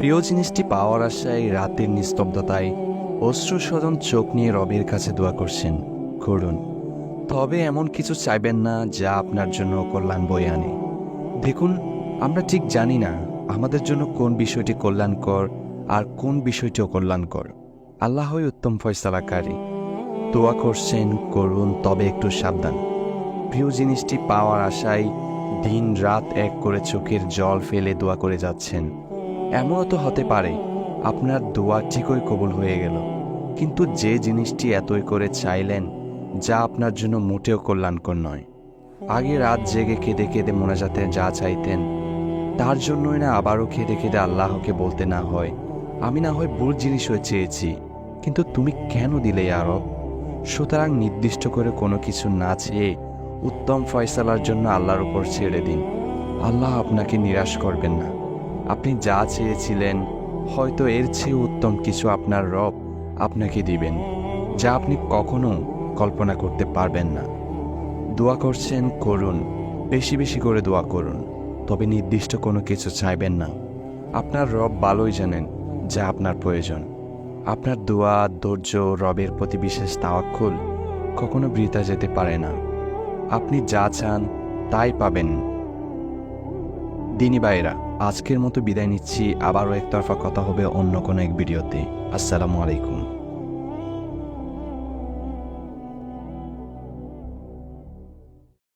প্রিয় জিনিসটি পাওয়ার আশায় রাতের নিস্তব্ধতায় অশ্রুস্বজন চোখ নিয়ে রবের কাছে দোয়া করছেন, করুন। তবে এমন কিছু চাইবেন না যা আপনার জন্য কল্যাণ বয়ে আনে। দেখুন, আমরা ঠিক জানি না আমাদের জন্য কোন বিষয়টি কল্যাণকর আর কোন বিষয়টি অকল্যাণকর। আল্লাহই উত্তম ফয়সালাকারী। দোয়া করছেন, করুন, তবে একটু সাবধান। প্রিয় জিনিসটি পাওয়ার আশায় দিন রাত এক করে চোখের জল ফেলে দোয়া করে যাচ্ছেন। এমনও তো হতে পারে আপনার দোয়া ঠিকই কবুল হয়ে গেল, কিন্তু যে জিনিসটি এতই করে চাইলেন যা আপনার জন্য মোটেও কল্যাণকর নয়। আগে রাত জেগে কেঁদে কেঁদে মোনাজাতে যা চাইতেন, তার জন্যই না আবারও কেঁদে কেঁদে আল্লাহকে বলতে না হয়, আমি না হয় ভুল জিনিস হয়ে চেয়েছি, কিন্তু তুমি কেন দিলে ইয়া রব? সুতরাং নির্দিষ্ট করে কোনো কিছু না চেয়ে উত্তম ফয়সালার জন্য আল্লাহর উপর ছেড়ে দিন। আল্লাহ আপনাকে নিরাশ করবেন না। আপনি যা চেয়েছিলেন হয়তো এর চেয়ে উত্তম কিছু আপনার রব আপনাকে দিবেন, যা আপনি কখনো কল্পনা করতে পারবেন না। দোয়া করছেন, করুন, বেশি বেশি করে দোয়া করুন, তবে নির্দিষ্ট কোনো কিছু চাইবেন না। আপনার রব ভালোই জানেন যা আপনার প্রয়োজন। আপনার দোয়া, ধৈর্য, রবের প্রতি বিশেষ তাওয়াক্কুল কখনো বৃথা যেতে পারে না। আপনি যা চান তাই পাবেন। দিনী ভাইরা, আজকের মতো বিদায় নিচ্ছি। আবারও একতরফা কথা হবে অন্য কোনো এক ভিডিওতে। আসসালামু আলাইকুম।